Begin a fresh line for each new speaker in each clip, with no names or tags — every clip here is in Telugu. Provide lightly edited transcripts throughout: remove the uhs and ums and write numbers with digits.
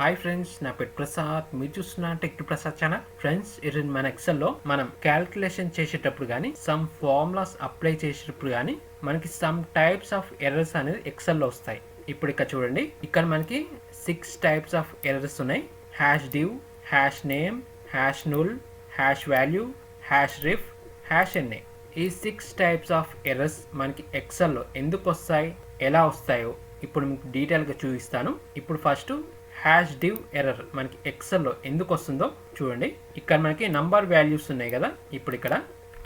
హాయ్ ఫ్రెండ్స్, నా పేరు ప్రసాద్. మీరు చూస్తున్న tech to Prasad channel. Friends, ఈరోజు మన ఎక్సెల్లో మనం క్యాల్కులేషన్ చేసేటప్పుడు కానీ సమ్ ఫార్ములాస్ అప్లై చేసేటప్పుడు కానీ మనకి సమ్ టైప్స్ ఆఫ్ ఎర్రర్స్ అనేది ఎక్సెల్లో వస్తాయి. ఇప్పుడు ఇక్కడ చూడండి, ఇక్కడ మనకి 6 టైప్స్ ఆఫ్ ఎర్రర్స్ ఉన్నాయి. Hash div, hash name, hash null, hash value, hash ref, hash NA. ఈ 6 టైప్స్ ఆఫ్ ఎర్రర్స్ మనకి ఎక్సెల్లో ఎందుకు వస్తాయి, ఎలా వస్తాయో ఇప్పుడు మీకు డీటెయిల్గా చూపిస్తాను. ఇప్పుడు ఫస్ట్ హ్యాష్ డివ్ ఎర్రర్ మనకి ఎక్సెల్లో ఎందుకు వస్తుందో చూడండి. ఇక్కడ మనకి నంబర్ వాల్యూస్ ఉన్నాయి కదా. ఇప్పుడు ఇక్కడ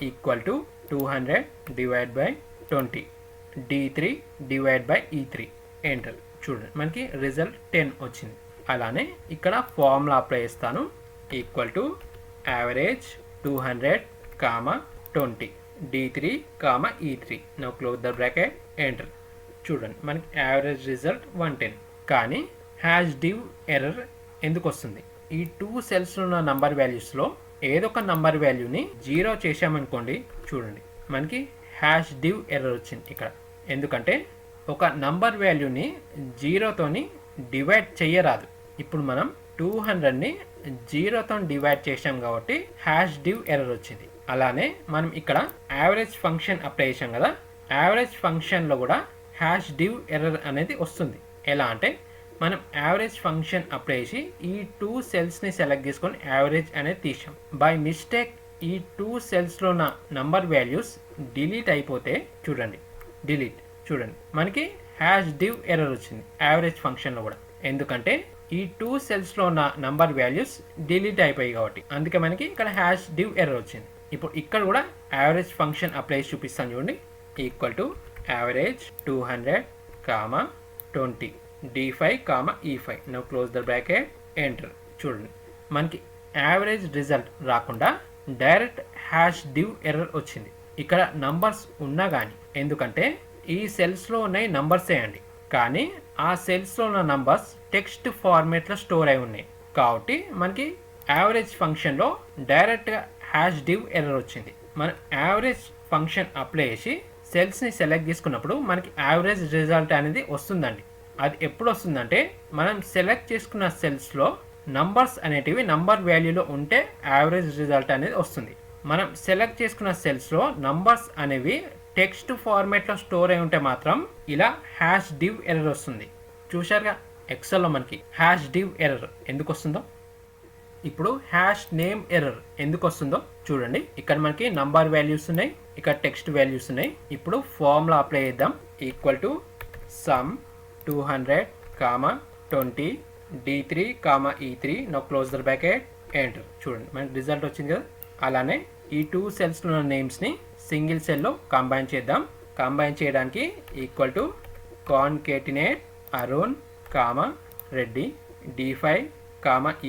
equal to 200 divide by 20 D3 divide by E3 enter. చూడండి, మనకి రిజల్ట్ 10 వచ్చింది. అలానే ఇక్కడ ఫార్ములా అప్లై చేస్తాను. Equal to average 200 20 D3 E3. Now close the bracket enter. చూడండి, మనకి యావరేజ్ రిజల్ట్ 110. కానీ హ్యాష్ డివ్ ఎర్రర్ ఎందుకు వస్తుంది? ఈ 2 సెల్స్లో ఉన్న నంబర్ వాల్యూస్లో ఏదో ఒక నంబర్ వాల్యూని 0 చేసామనుకోండి, చూడండి మనకి హ్యాష్ డివ్ ఎర్రర్ వచ్చింది ఇక్కడ. ఎందుకంటే ఒక నంబర్ వాల్యూని 0తోని డివైడ్ చేయరాదు. ఇప్పుడు మనం 200ని 0తో డివైడ్ చేసాం కాబట్టి హ్యాష్ డివ్ ఎర్రర్ వచ్చింది. అలానే మనం ఇక్కడ యావరేజ్ ఫంక్షన్ అప్లై చేసాం కదా, యావరేజ్ ఫంక్షన్లో కూడా హ్యాష్ డివ్ ఎర్రర్ అనేది వస్తుంది. ఎలా అంటే మనం యావరేజ్ ఫంక్షన్ అప్లై చేసి ఈ 2 సెల్స్ని సెలెక్ట్ చేసుకొని యావరేజ్ అనేది తీసాం. బై మిస్టేక్ ఈ 2 సెల్స్లో ఉన్న నంబర్ వాల్యూస్ డిలీట్ అయిపోతే చూడండి, చూడండి మనకి హ్యాష్ డివ్ ఎర్రర్ వచ్చింది యావరేజ్ ఫంక్షన్లో కూడా. ఎందుకంటే ఈ 2 సెల్స్లో ఉన్న నంబర్ వాల్యూస్ డిలీట్ అయిపోయాయి కాబట్టి, అందుకే మనకి ఇక్కడ హ్యాష్ డివ్ ఎర్రర్ వచ్చింది. ఇప్పుడు ఇక్కడ కూడా యావరేజ్ ఫంక్షన్ అప్లై చేసి చూపిస్తాను చూడండి. Equal to average 200 20 D5 E5. Now close the bracket enter. చూడండి, మనకి యావరేజ్ రిజల్ట్ రాకుండా డైరెక్ట్ హ్యాష్ డివ్ ఎర్రర్ వచ్చింది. ఇక్కడ నంబర్స్ ఉన్నా కానీ, ఎందుకంటే ఈ సెల్స్లో ఉన్నాయి నంబర్సే అండి, కానీ ఆ సెల్స్లో ఉన్న నంబర్స్ టెక్స్ట్ ఫార్మేట్లో స్టోర్ అయి ఉన్నాయి కాబట్టి మనకి యావరేజ్ ఫంక్షన్లో డైరెక్ట్గా హ్యాష్ డివ్ ఎర్రర్ వచ్చింది. మనం యావరేజ్ ఫంక్షన్ అప్లై చేసి సెల్స్ని సెలెక్ట్ చేసుకున్నప్పుడు మనకి యావరేజ్ రిజల్ట్ అనేది వస్తుందండి. అది ఎప్పుడు వస్తుందంటే మనం సెలెక్ట్ చేసుకున్న సెల్స్లో నంబర్స్ అనేటివి నంబర్ వాల్యూలో ఉంటే యావరేజ్ రిజల్ట్ అనేది వస్తుంది. మనం సెలెక్ట్ చేసుకున్న సెల్స్లో నంబర్స్ అనేవి టెక్స్ట్ ఫార్మేట్లో స్టోర్ అయి ఉంటే మాత్రం ఇలా హ్యాష్ డివ్ ఎర్రర్ వస్తుంది. చూశారుగా ఎక్సెల్లో మనకి హ్యాష్ డివ్ ఎర్రర్ ఎందుకు వస్తుందో. ఇప్పుడు హ్యాష్ నేమ్ ఎర్రర్ ఎందుకు వస్తుందో చూడండి. ఇక్కడ మనకి నంబర్ వాల్యూస్ ఉన్నాయి, ఇక్కడ టెక్స్ట్ వాల్యూస్ ఉన్నాయి. ఇప్పుడు ఫార్ములా అప్లై చేద్దాం. Equal to sum 200 20 D3 E3. Now close the bracket enter. చూడండి, మనకి రిజల్ట్ వచ్చింది కదా. అలానే ఈ 2 సెల్స్లో ఉన్న నేమ్స్ని సింగిల్ సెల్లో కంబైన్ చేద్దాం. కంబైన్ చేయడానికి equal to concatenate Arun Reddy D5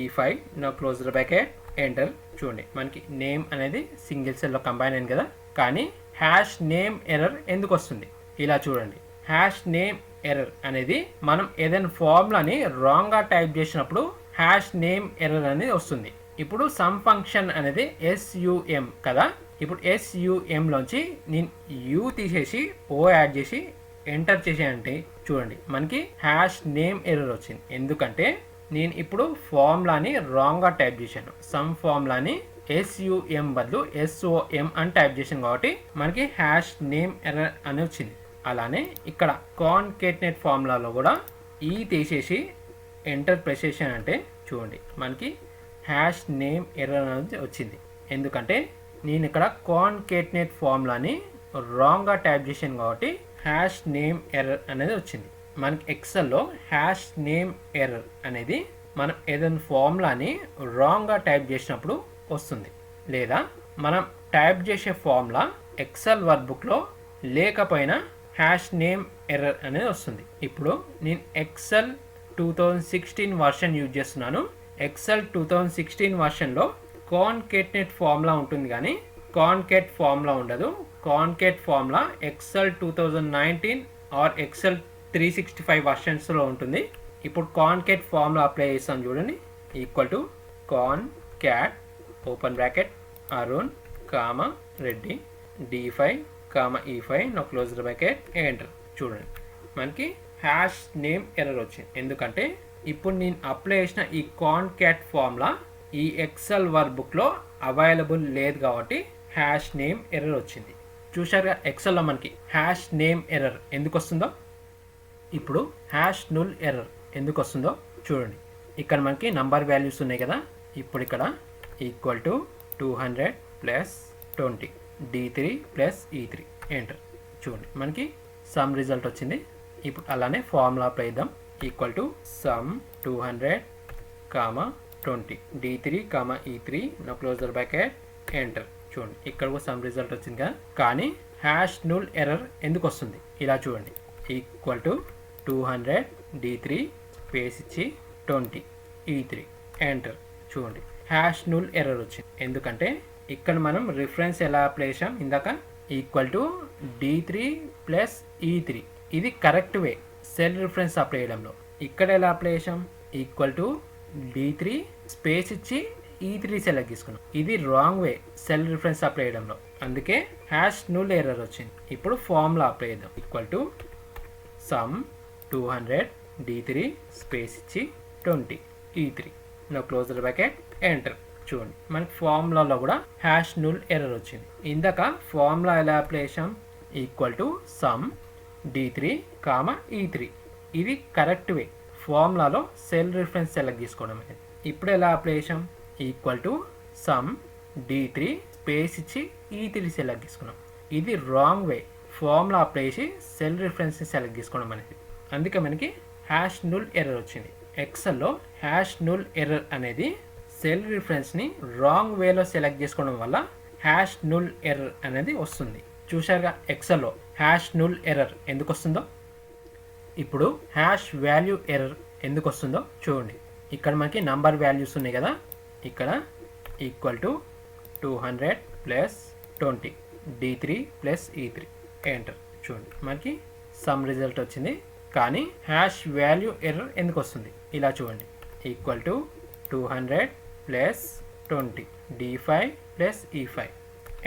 E5. No close the bracket enter. చూడండి, మనకి నేమ్ అనేది సింగిల్ సెల్లో కంబైన్ అయింది కదా. కానీ హ్యాష్ నేమ్ ఎర్రర్ ఎందుకు వస్తుంది? ఇలా చూడండి, హ్యాష్ నేమ్ ఎర్రర్ అనేది మనం ఏదైనా ఫార్ములాని రాంగ్గా టైప్ చేసినప్పుడు హ్యాష్ నేమ్ ఎర్రర్ అనేది వస్తుంది. ఇప్పుడు సమ్ ఫంక్షన్ అనేది SUM కదా. ఇప్పుడు SUMలోంచి నేను U తీసేసి O యాడ్ చేసి ఎంటర్ చేసానంటే చూడండి, మనకి హ్యాష్ నేమ్ ఎర్రర్ వచ్చింది. ఎందుకంటే నేను ఇప్పుడు ఫార్ములాని రాంగ్గా టైప్ చేశాను. సమ్ ఫార్ములాని SUM బదులు SOM అని టైప్ చేశాను కాబట్టి మనకి హ్యాష్ నేమ్ ఎర్రర్ అని వచ్చింది. అలానే ఇక్కడ కాన్కేటినేట్ ఫార్ములాలో కూడా ఈ తీసేసి ఎంటర్ ప్రెస్ చేశానంటే చూడండి, మనకి హ్యాష్ నేమ్ ఎర్రర్ అనేది వచ్చింది. ఎందుకంటే నేను ఇక్కడ కాన్కేటినేట్ ఫార్ములాని రాంగ్గా టైప్ చేశాను కాబట్టి హ్యాష్ నేమ్ ఎర్రర్ అనేది వచ్చింది. మనకి ఎక్సెల్లో హ్యాష్ నేమ్ ఎర్రర్ అనేది మనం ఏదైనా ఫార్ములాని రాంగ్గా టైప్ చేసినప్పుడు వస్తుంది, లేదా మనం టైప్ చేసే ఫార్ములా ఎక్సెల్ వర్క్బుక్లో లేకపోయినా హ్యాష్ నేమ్ ఎర్రర్ అనేది వస్తుంది. ఇప్పుడు నేను ఎక్సెల్ 2016 వర్షన్ యూజ్ చేస్తున్నాను. ఎక్సెల్ 2016 వర్షన్లో కాన్కేటినేట్ ఫార్ములా ఉంటుంది కానీ కాన్కేట్ ఫార్ములా ఉండదు. Concat formula Excel 2019 or Excel 365 వర్షన్స్లో ఉంటుంది. ఇప్పుడు కాన్కేట్ ఫార్ములా అప్లై చేస్తాను చూడండి. Equal to concat open bracket Arun Reddy D5 E5. No close the bracket enter. చూడండి, మనకి హ్యాష్ నేమ్ ఎర్రర్ వచ్చింది. ఎందుకంటే ఇప్పుడు నేను అప్లై చేసిన ఈ కాన్కాట్ ఫార్ములా ఈ ఎక్సెల్ వర్క్బుక్లో అవైలబుల్ లేదు కాబట్టి హ్యాష్ నేమ్ ఎర్రర్ వచ్చింది. చూశారుగా ఎక్సెల్లో మనకి హ్యాష్ నేమ్ ఎర్రర్ ఎందుకు వస్తుందో. ఇప్పుడు హ్యాష్ నుల్ ఎర్రర్ ఎందుకు వస్తుందో చూడండి. ఇక్కడ మనకి నంబర్ వాల్యూస్ ఉన్నాయి కదా. ఇప్పుడు ఇక్కడ equal to 200 plus 20 D3 plus E3 enter. చూడండి మనకి సమ్ రిజల్ట్ వచ్చింది. ఇప్పుడు అలానే ఫార్ములా అప్లై చేద్దాం. Equal to sum 200 20 D3 E3 now closer bracket enter. చూడండి ఇక్కడ కూడా సమ్ రిజల్ట్ వచ్చింది కదా. కానీ హ్యాష్ నుల్ ఎర్రర్ ఎందుకు వస్తుంది? ఇలా చూడండి. ఈక్వల్ టు 200 D3 స్పేస్ ఇచ్చి 20 E3 ఎంటర్. చూడండి హ్యాష్ నుల్ ఎర్రర్ వచ్చింది. ఎందుకంటే ఇక్కడ మనం రిఫరెన్స్ ఎలా అప్లై చేసాం ఇందాక, equal to D3 plus E3. ఇది కరెక్ట్ వే సెల్ రిఫరెన్స్ అప్లై చేయడంలో. ఇక్కడ ఎలా అప్లై చేసాం? ఈక్వల్ టు D3 స్పేస్ ఇచ్చి E3 సెలెక్ట్ తీసుకున్నాం. ఇది wrong way cell reference apply చేయడంలో. అందుకే హ్యాష్ నుల్ ఎర్రర్ వచ్చింది. ఇప్పుడు ఫార్ములా అప్లై చేద్దాం. Equal to sum 200 D3 space ఇచ్చి 20 E3 now closer bracket enter. చూడండి మనకి ఫార్ములాలో కూడా హ్యాష్ నుల్ ఎర్రర్ వచ్చింది. ఇందాక ఫార్ములా ఎలా అప్లై చేసాం? Equal to sum D3 E3. ఇది కరెక్ట్ వే ఫార్ములాలో సెల్ రిఫరెన్స్ సెలెక్ట్ తీసుకోవడం అనేది. ఇప్పుడు ఎలా అప్లై చేసాం? Equal to sum D3 space ఇచ్చి E3 సెలెక్ట్ తీసుకున్నాం. ఇది రాంగ్ వే ఫార్ములా అప్లై చేసి సెల్ రిఫరెన్స్ సెలెక్ట్ తీసుకోవడం అనేది. అందుకే మనకి హ్యాష్ నుల్ ఎర్రర్ వచ్చింది. ఎక్సెల్లో హ్యాష్ నుల్ ఎర్రర్ అనేది సెల్ రిఫరెన్స్ని రాంగ్ వేలో సెలెక్ట్ చేసుకోవడం వల్ల హ్యాష్ నుల్ ఎర్రర్ అనేది వస్తుంది. చూశారుగా ఎక్సెల్లో హ్యాష్ నుల్ ఎర్రర్ ఎందుకు వస్తుందో. ఇప్పుడు హ్యాష్ వాల్యూ ఎర్రర్ ఎందుకు వస్తుందో చూడండి. ఇక్కడ మనకి నంబర్ వాల్యూస్ ఉన్నాయి కదా. ఇక్కడ equal to 200 plus 20 D3 plus E3 enter. చూడండి మనకి సమ్ రిజల్ట్ వచ్చింది. కానీ హ్యాష్ వాల్యూ ఎర్రర్ ఎందుకు వస్తుంది? ఇలా చూడండి. Equal to 200 plus 20 D5 plus E5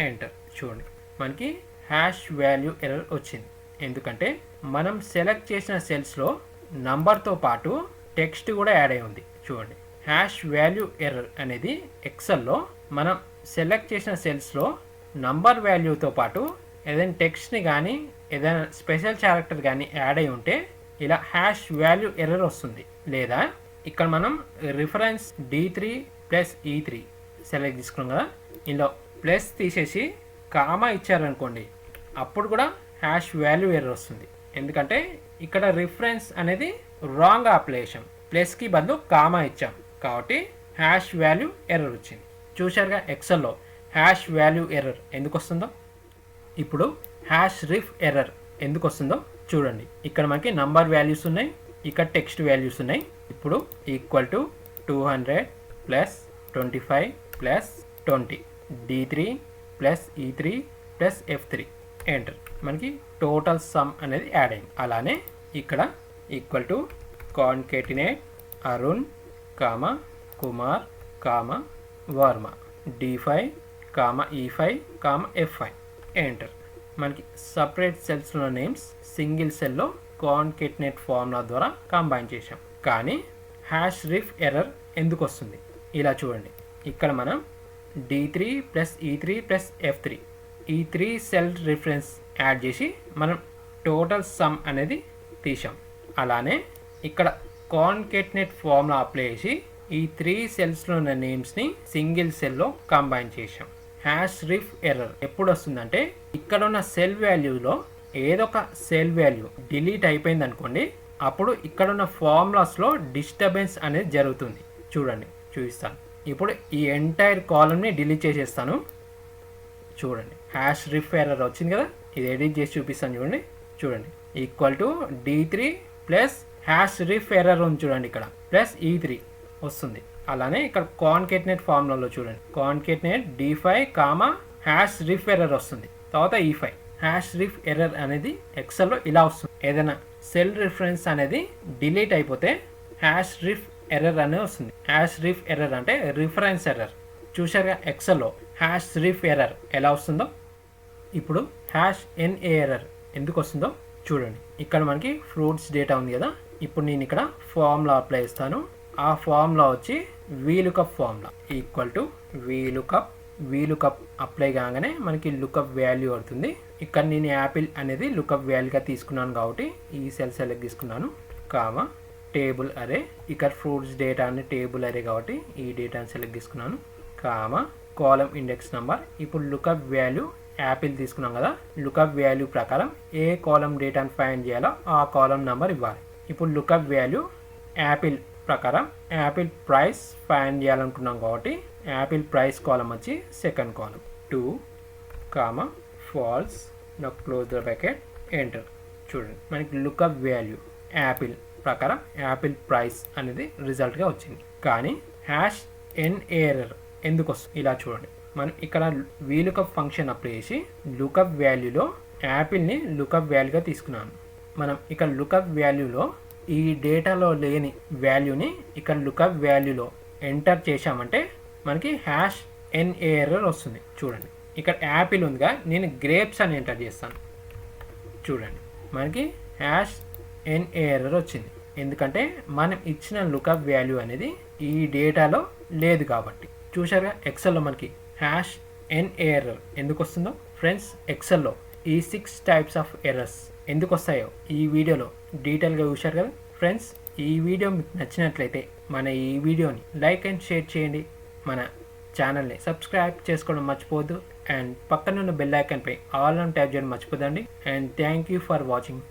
enter. చూడండి మనకి హ్యాష్ వాల్యూ ఎర్రర్ వచ్చింది. ఎందుకంటే మనం సెలెక్ట్ చేసిన సెల్స్లో నంబర్తో పాటు టెక్స్ట్ కూడా యాడ్ అయి ఉంది. చూడండి హ్యాష్ వాల్యూ ఎర్రర్ అనేది ఎక్సెల్లో మనం సెలెక్ట్ చేసిన సెల్స్లో నంబర్ వాల్యూతో పాటు ఏదైనా టెక్స్ట్ని కానీ ఏదైనా స్పెషల్ క్యారెక్టర్ కానీ యాడ్ అయి ఉంటే ఇలా హ్యాష్ వాల్యూ ఎర్రర్ వస్తుంది. లేదా ఇక్కడ మనం reference D3 plus E3 select తీసుకున్నాం కదా. ఇందులో ప్లస్ తీసేసి కామా ఇచ్చారనుకోండి, అప్పుడు కూడా హ్యాష్ వాల్యూ ఎర్రర్ వస్తుంది. ఎందుకంటే ఇక్కడ రిఫరెన్స్ అనేది రాంగ్ అప్లై చేసాం, ప్లస్కి బదులు కామా ఇచ్చాం కాబట్టి హ్యాష్ వాల్యూ ఎర్రర్ వచ్చింది. చూశారుగా ఎక్సెల్లో హ్యాష్ వాల్యూ ఎర్రర్ ఎందుకు వస్తుందో. ఇప్పుడు హ్యాష్ రిఫ్ ఎర్రర్ ఎందుకు వస్తుందో చూడండి. ఇక్కడ మనకి నంబర్ వాల్యూస్ ఉన్నాయి, ఇక్కడ టెక్స్ట్ వాల్యూస్ ఉన్నాయి. ఇప్పుడు equal to 200 plus 25 plus 20 D3 plus E3 plus F3 enter. మనకి టోటల్ సమ్ అనేది యాడ్ అయింది. అలానే ఇక్కడ equal to concatenate Arun Kumar Varma D5 E5 F5 enter. మనకి సపరేట్ సెల్స్లో నేమ్స్ సింగిల్ సెల్లో కాన్కేటినేట్ ఫార్ములా ద్వారా కంబైన్ చేసాం. కానీ హ్యాష్ రిఫ్ ఎర్రర్ ఎందుకు వస్తుంది? ఇలా చూడండి. ఇక్కడ మనం D3 plus E3 plus F3 ఈ 3 సెల్ రిఫరెన్స్ యాడ్ చేసి మనం టోటల్ సమ్ అనేది తీసాం. అలానే ఇక్కడ కాన్కేటినేట్ ఫార్ములా అప్లై చేసి ఈ 3 సెల్స్లో ఉన్న నేమ్స్ని సింగిల్ సెల్లో కంబైన్ చేసాం. హ్యాష్ రిఫ్ ఎర్రర్ ఎప్పుడు వస్తుందంటే ఇక్కడ ఉన్న సెల్ వాల్యూలో ఏదో ఒక సెల్ వాల్యూ డిలీట్ అయిపోయింది అనుకోండి, అప్పుడు ఇక్కడ ఉన్న ఫార్ములాస్లో డిస్టర్బెన్స్ అనేది జరుగుతుంది. చూడండి చూపిస్తాను. ఇప్పుడు ఈ ఎంటైర్ కాలమ్ని డిలీట్ చేసేస్తాను. చూడండి హ్యాష్ రిఫ్ ఎర్రర్ వచ్చింది కదా, ఇది ఎడిట్ చేసి చూపిస్తాను. చూడండి equal to D3 plus hash ref error ఉంది చూడండి, ఇక్కడ ప్లస్ E3 వస్తుంది. అలానే ఇక్కడ కాన్కేటినేట్ ఫార్ములాలో చూడండి కాన్కేటినేట్ D5 హ్యాష్ రిఫ్ ఎర్రర్ వస్తుంది, తర్వాత E5. హ్యాష్ రిఫ్ ఎర్రర్ అనేది ఎక్సెల్లో ఇలా వస్తుంది. ఏదైనా సెల్ రిఫరెన్స్ అనేది డిలీట్ అయిపోతే హ్యాష్ రిఫ్ ఎర్రర్ అనేది వస్తుంది. హ్యాష్ రిఫ్ ఎర్రర్ అంటే రిఫరెన్స్ ఎర్రర్. చూశారుగా ఎక్సెల్లో హ్యాష్ రిఫ్ ఎర్రర్ ఎలా వస్తుందో. ఇప్పుడు హ్యాష్ NA ఎర్రర్ ఎందుకు వస్తుందో చూడండి. ఇక్కడ మనకి ఫ్రూట్స్ డేటా ఉంది కదా, ఇప్పుడు నేను ఇక్కడ ఫార్ములా అప్లై చేస్తాను. ఆ ఫార్ములా వచ్చి VLOOKUP formula equal to VLOOKUP apply కాగానే మనకి లుకప్ వాల్యూ అవుతుంది. ఇక్కడ నేను యాపిల్ అనేది లుకప్ వాల్యూగా తీసుకున్నాను కాబట్టి ఈ సెల్ సెలెక్ట్ తీసుకున్నాను. కామా టేబుల్ అరే, ఇక్కడ ఫ్రూట్స్ డేటా అనే టేబుల్ అరే కాబట్టి ఈ డేటాని సెలెక్ట్ తీసుకున్నాను. కామా కాలం ఇండెక్స్ నెంబర్. ఇప్పుడు లుకప్ వాల్యూ యాపిల్ తీసుకున్నాం కదా, లుకప్ వాల్యూ ప్రకారం ఏ కాలం డేటాను ఫైండ్ చేయాలో ఆ కాలం నెంబర్ ఇవ్వాలి. ఇప్పుడు లుకప్ వాల్యూ యాపిల్ ప్రకారం యాపిల్ ప్రైస్ ఫైండ్ చేయాలనుకున్నాం కాబట్టి యాపిల్ ప్రైస్ కాలం వచ్చి సెకండ్ కాలం 2 కామా ఫాల్స్. నా క్లోజ్ ద బ్రాకెట్, ఎంటర్. చూడండి మనకి లుకప్ వాల్యూ యాపిల్ ప్రకారం యాపిల్ ప్రైస్ అనేది రిజల్ట్గా వచ్చింది. కానీ హ్యాష్ ఎన్ ఎర్రర్ ఎందుకు వస్తుంది? ఇలా చూడండి, మనం ఇక్కడ వీలుకప్ ఫంక్షన్ అప్లై చేసి లుకప్ వాల్యూలో యాపిల్ని లుకప్ వాల్యూగా తీసుకున్నాను. మనం ఇక్కడ లుకప్ వాల్యూలో ఈ డేటాలో లేని వాల్యూని ఇక్కడ లుకప్ వాల్యూలో ఎంటర్ చేశామంటే మనకి హ్యాష్ ఎన్ ఎర్రర్ వస్తుంది. చూడండి ఇక్కడ యాపిల్ ఉందిగా, నేను గ్రేప్స్ అని ఎంటర్ చేస్తాను. చూడండి మనకి హ్యాష్ ఎన్ ఎర్రర్ వచ్చింది. ఎందుకంటే మనం ఇచ్చిన లుకప్ వాల్యూ అనేది ఈ డేటాలో లేదు కాబట్టి. చూసారుగా ఎక్సెల్లో మనకి హ్యాష్ ఎన్ ఎర్రర్ ఎందుకు వస్తుందో. ఫ్రెండ్స్, ఎక్సెల్లో ఈ 6 టైప్స్ ఆఫ్ ఎర్రర్స్ ఎందుకు వస్తాయో ఈ వీడియోలో డీటెయిల్గా చూశారు కదా. ఫ్రెండ్స్, ఈ వీడియో మీకు నచ్చినట్లయితే మన ఈ వీడియోని లైక్ అండ్ షేర్ చేయండి. మన ఛానల్ని సబ్స్క్రైబ్ చేసుకోవడం మర్చిపోవద్దు. అండ్ పక్కనున్న బెల్ ఐకాన్పై ఆల్ ఆన్ ట్యాప్ చేయడం మర్చిపోదండి. And thank you for watching.